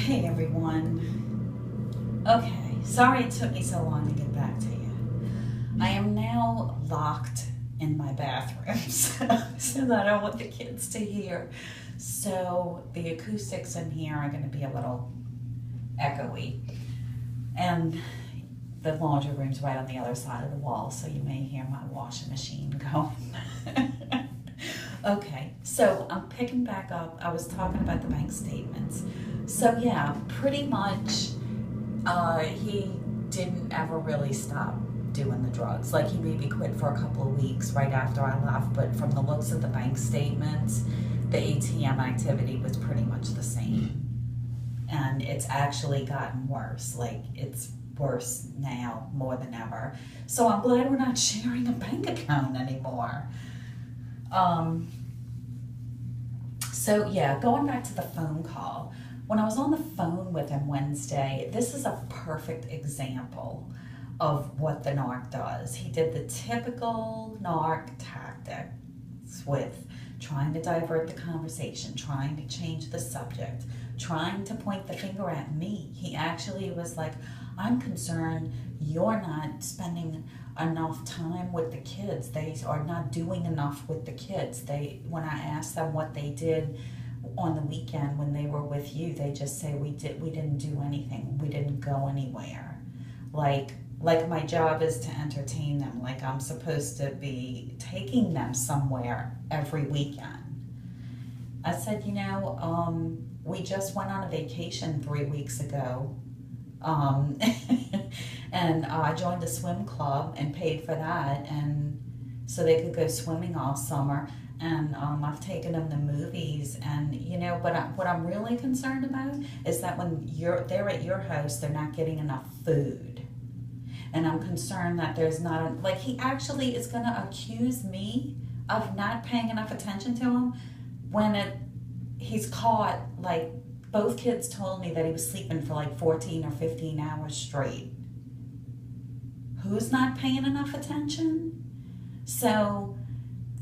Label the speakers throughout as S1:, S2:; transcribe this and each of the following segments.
S1: Hey everyone. Okay, sorry it took me so long to get back to you. I am now locked in my bathroom so that I don't want the kids to hear. So the acoustics in here are going to be a little echoey. And the laundry room's right on the other side of the wall, so you may hear my washing machine going. Okay, so I'm picking back up. I was talking about the bank statements. So yeah, pretty much he didn't ever really stop doing the drugs. Like, he maybe quit for a couple of weeks right after I left, but from the looks of the bank statements, the ATM activity was pretty much the same. And it's actually gotten worse. Like, it's worse now more than ever. So I'm glad we're not sharing a bank account anymore. So yeah, going back to the phone call, when I was on the phone with him Wednesday, this is a perfect example of what the narc does. He did the typical narc tactics with trying to divert the conversation, trying to change the subject, trying to point the finger at me. He actually was like, I'm concerned you're not spending enough time with the kids. They are not doing enough with the kids. When I asked them what they did on the weekend when they were with you, they just say we didn't do anything. We didn't go anywhere. Like my job is to entertain them. Like, I'm supposed to be taking them somewhere every weekend. I said, we just went on a vacation 3 weeks ago. And I joined a swim club and paid for that, and so they could go swimming all summer. And I've taken them to movies, and but what I'm really concerned about is that when they're at your house, they're not getting enough food. And I'm concerned that there's not like, he actually is going to accuse me of not paying enough attention to him when he's caught. Like, both kids told me that he was sleeping for like 14 or 15 hours straight. Who's not paying enough attention? So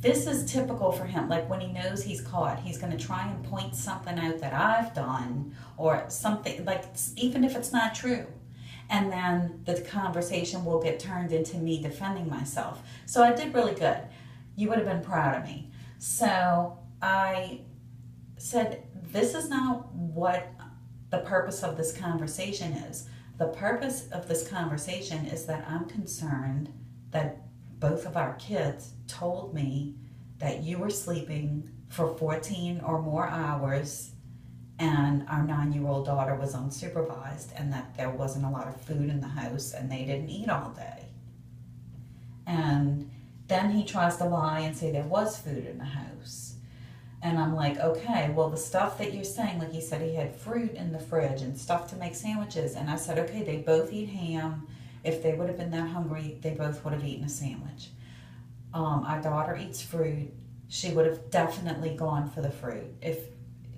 S1: this is typical for him. Like, when he knows he's caught, he's going to try and point something out that I've done or something, like, even if it's not true. And then the conversation will get turned into me defending myself. So I did really good. You would have been proud of me. So I said, this is not what the purpose of this conversation is. The purpose of this conversation is that I'm concerned that both of our kids told me that you were sleeping for 14 or more hours and our 9-year-old daughter was unsupervised, and that there wasn't a lot of food in the house and they didn't eat all day. And then he tries to lie and say there was food in the house. And I'm like, okay, well, the stuff that you're saying, like, he said he had fruit in the fridge and stuff to make sandwiches. And I said, okay, they both eat ham. If they would have been that hungry, they both would have eaten a sandwich. Our daughter eats fruit. She would have definitely gone for the fruit if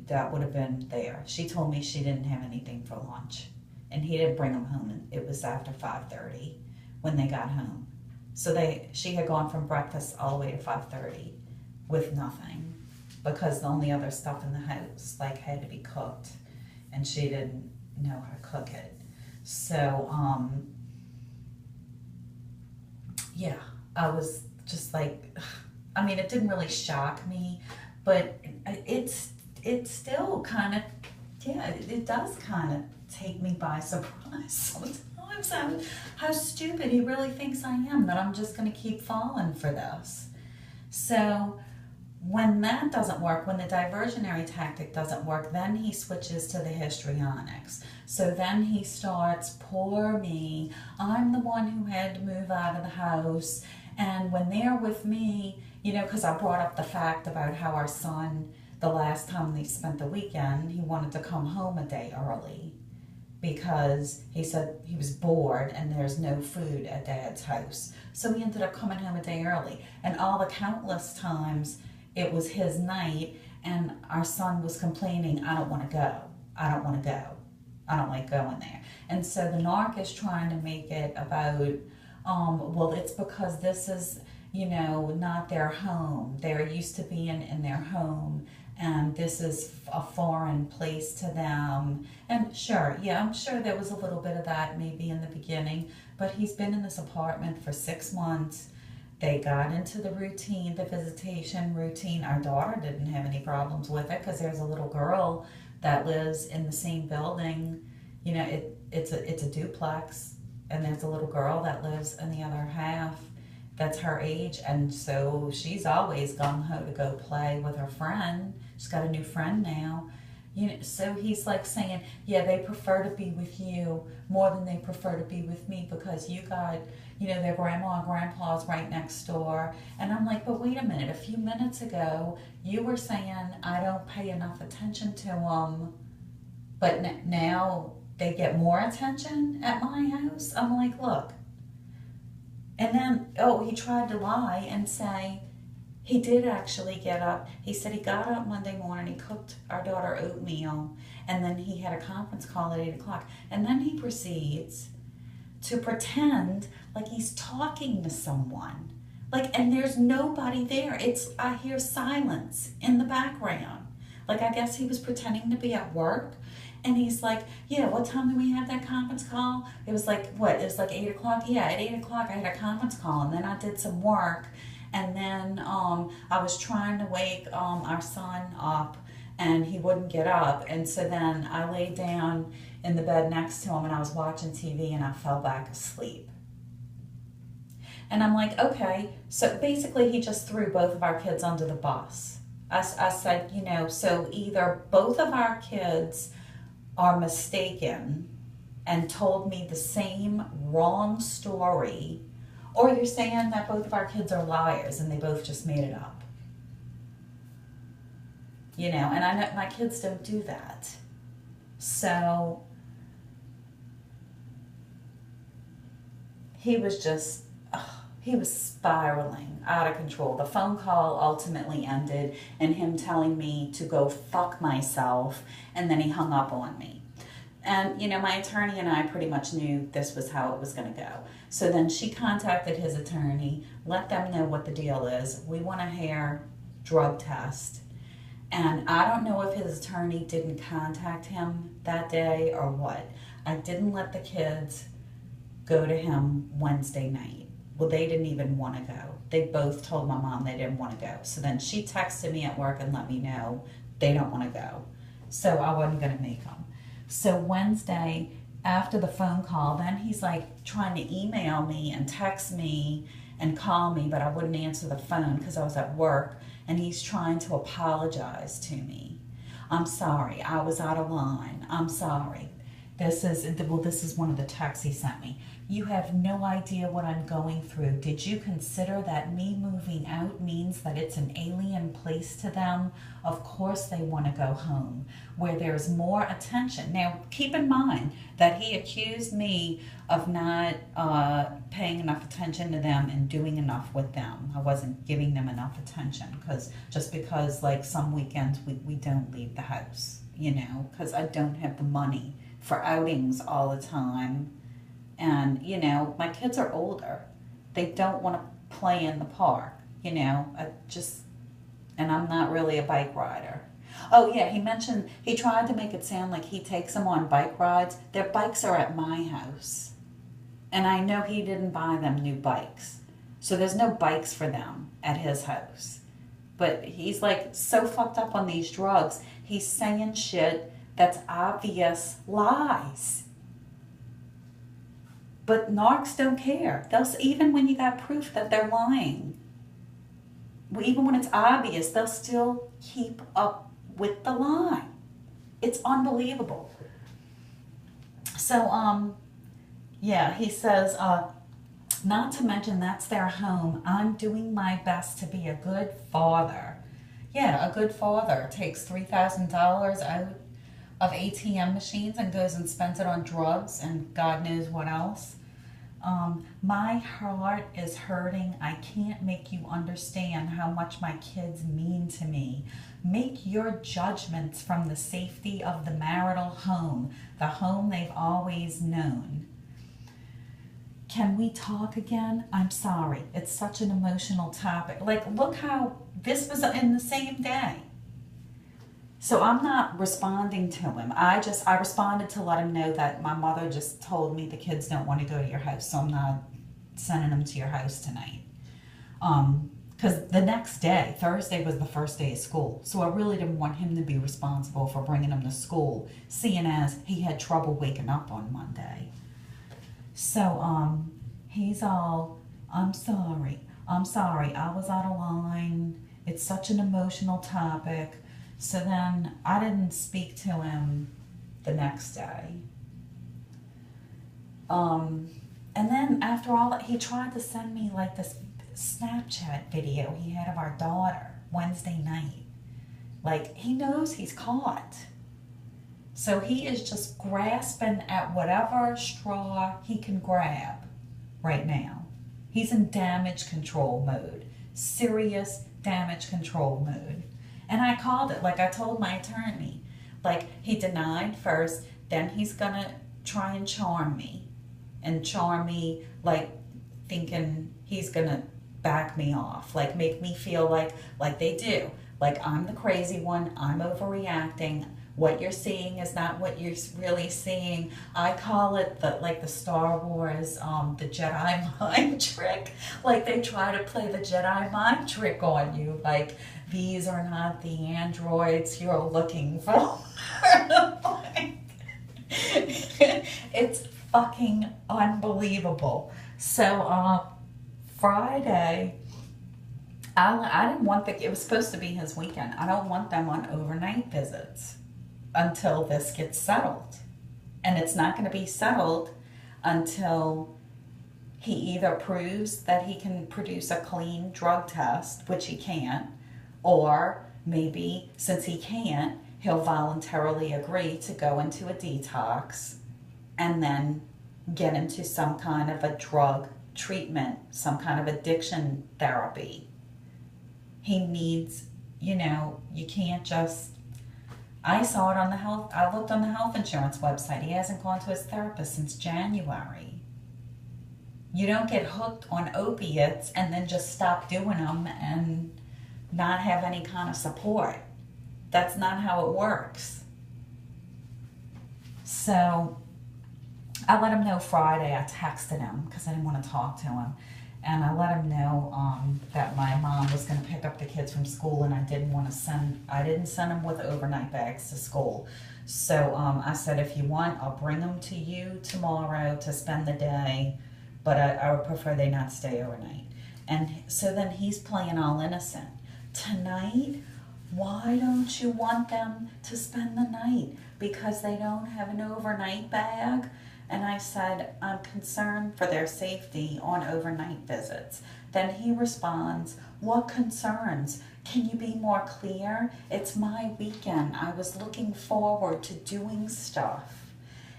S1: that would have been there. She told me she didn't have anything for lunch. And he didn't bring them home. And it was after 5:30 when they got home. So she had gone from breakfast all the way to 5:30 with nothing, because the only other stuff in the house, like, had to be cooked, and she didn't know how to cook it. So, yeah, I was just like, I mean, it didn't really shock me, but it's still kind of, yeah, it does kind of take me by surprise sometimes how stupid he really thinks I am, that I'm just going to keep falling for this. So when that doesn't work, when the diversionary tactic doesn't work, then he switches to the histrionics. So then he starts, poor me, I'm the one who had to move out of the house. And when they're with me, because I brought up the fact about how our son, the last time they spent the weekend, he wanted to come home a day early because he said he was bored and there's no food at Dad's house. So he ended up coming home a day early. And all the countless times it was his night and our son was complaining, I don't want to go. I don't want to go. I don't like going there. And so the narc is trying to make it about, well, it's because this is, not their home. They're used to being in their home, and this is a foreign place to them. And sure, yeah, I'm sure there was a little bit of that maybe in the beginning, but he's been in this apartment for 6 months. They got into the routine, the visitation routine. Our daughter didn't have any problems with it because there's a little girl that lives in the same building. You know, it's a duplex, and there's a little girl that lives in the other half that's her age, and so she's always gung-ho to go play with her friend. She's got a new friend now. You know, so he's like saying, yeah, they prefer to be with you more than they prefer to be with me because you got, you know, their grandma and grandpa's right next door. And I'm like, but wait a minute, a few minutes ago you were saying I don't pay enough attention to them, but now they get more attention at my house. I'm like, look. And then, oh, he tried to lie and say he did actually get up. He said he got up Monday morning, he cooked our daughter oatmeal, and then he had a conference call at 8 o'clock. And then he proceeds to pretend like he's talking to someone. Like, and there's nobody there. I hear silence in the background. Like, I guess he was pretending to be at work. And he's like, yeah, what time did we have that conference call? It was like, what? It was like 8 o'clock? Yeah, at 8 o'clock I had a conference call, and then I did some work. And then I was trying to wake our son up, and he wouldn't get up. And so then I laid down in the bed next to him, and I was watching TV, and I fell back asleep. And I'm like, okay. So basically he just threw both of our kids under the bus. I said, you know, so either both of our kids are mistaken and told me the same wrong story, or you're saying that both of our kids are liars and they both just made it up. You know, and I know my kids don't do that. So he was just, he was spiraling out of control. The phone call ultimately ended in him telling me to go fuck myself, and then he hung up on me. And, you know, my attorney and I pretty much knew this was how it was going to go. So then she contacted his attorney, let them know what the deal is. We want a hair drug test. And I don't know if his attorney didn't contact him that day or what. I didn't let the kids go to him Wednesday night. Well, they didn't even want to go. They both told my mom they didn't want to go. So then she texted me at work and let me know they don't want to go. So I wasn't going to make them. So Wednesday, after the phone call, then he's like trying to email me and text me and call me, but I wouldn't answer the phone because I was at work, and he's trying to apologize to me. I'm sorry, I was out of line. I'm sorry. This is one of the texts he sent me. You have no idea what I'm going through. Did you consider that me moving out means that it's an alien place to them? Of course they want to go home, where there's more attention. Now, keep in mind that he accused me of not paying enough attention to them and doing enough with them. I wasn't giving them enough attention because like some weekends we don't leave the house, you know, because I don't have the money for outings all the time. And, you know, my kids are older. They don't want to play in the park, you know. And I'm not really a bike rider. Oh, yeah, he tried to make it sound like he takes them on bike rides. Their bikes are at my house. And I know he didn't buy them new bikes. So there's no bikes for them at his house. But he's like so fucked up on these drugs. He's saying shit that's obvious lies. But narcs don't care. Even when you got proof that they're lying, even when it's obvious, they'll still keep up with the lie. It's unbelievable. So, yeah, he says, not to mention that's their home. I'm doing my best to be a good father. Yeah, a good father takes $3,000 out of ATM machines and goes and spends it on drugs and God knows what else. My heart is hurting. I can't make you understand how much my kids mean to me. Make your judgments from the safety of the marital home, the home they've always known. Can we talk again? I'm sorry. It's such an emotional topic. Like, look how this was in the same day. So I'm not responding to him. I responded to let him know that my mother just told me the kids don't want to go to your house, so I'm not sending them to your house tonight. Because the next day, Thursday was the first day of school, so I really didn't want him to be responsible for bringing him to school, seeing as he had trouble waking up on Monday. So he's all, I'm sorry, I was out of line. It's such an emotional topic. So then I didn't speak to him the next day. And then after all that, he tried to send me like this Snapchat video he had of our daughter Wednesday night. Like, he knows he's caught. So he is just grasping at whatever straw he can grab right now. He's in damage control mode. Serious damage control mode. And I called it, like I told my attorney. Like, he denied first, then he's gonna try and charm me. And charm me, like, thinking he's gonna back me off. Like, make me feel like they do. Like, I'm the crazy one, I'm overreacting. What you're seeing is not what you're really seeing. I call it the Star Wars, the Jedi mind trick. Like, they try to play the Jedi mind trick on you. Like, these are not the androids you're looking for. It's fucking unbelievable. So, Friday, I didn't want it was supposed to be his weekend. I don't want them on overnight visits until this gets settled. And it's not going to be settled until he either proves that he can produce a clean drug test, which he can't, or maybe since he can't, he'll voluntarily agree to go into a detox and then get into some kind of a drug treatment, some kind of addiction therapy. He needs, you can't just, I saw it on I looked on the health insurance website. He hasn't gone to his therapist since January. You don't get hooked on opiates and then just stop doing them and not have any kind of support. That's not how it works. So I let him know Friday. I texted him because I didn't want to talk to him. And I let him know that my mom was going to pick up the kids from school, and I didn't send them with overnight bags to school. So I said, if you want, I'll bring them to you tomorrow to spend the day, but I would prefer they not stay overnight. And so then he's playing all innocent. Tonight, why don't you want them to spend the night? Because they don't have an overnight bag? And I said, I'm concerned for their safety on overnight visits. Then he responds, what concerns? Can you be more clear? It's my weekend. I was looking forward to doing stuff.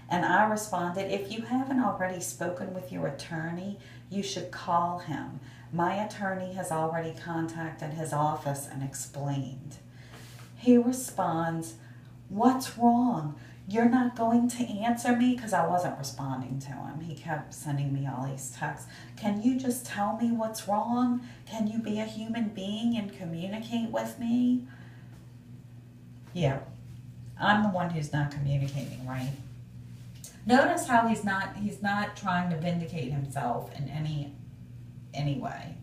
S1: And I responded, if you haven't already spoken with your attorney, you should call him. My attorney has already contacted his office and explained. He responds, what's wrong? You're not going to answer me? Because I wasn't responding to him. He kept sending me all these texts. Can you just tell me what's wrong? Can you be a human being and communicate with me? Yeah, I'm the one who's not communicating, right? Notice how he's not trying to vindicate himself in any way.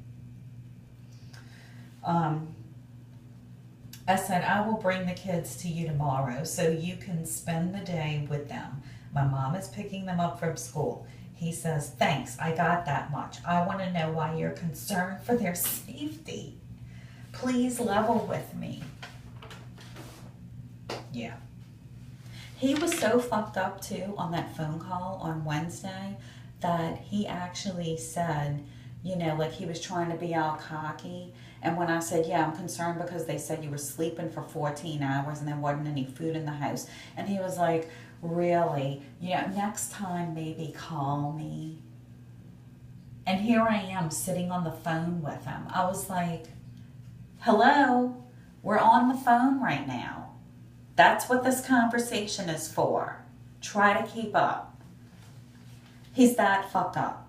S1: I said, I will bring the kids to you tomorrow so you can spend the day with them. My mom is picking them up from school. He says, thanks, I got that much. I want to know why you're concerned for their safety. Please level with me. Yeah. He was so fucked up too on that phone call on Wednesday that he actually said, like he was trying to be all cocky. And when I said, yeah, I'm concerned because they said you were sleeping for 14 hours and there wasn't any food in the house. And he was like, really? Next time maybe call me. And here I am sitting on the phone with him. I was like, hello, we're on the phone right now. That's what this conversation is for. Try to keep up. He's that fucked up.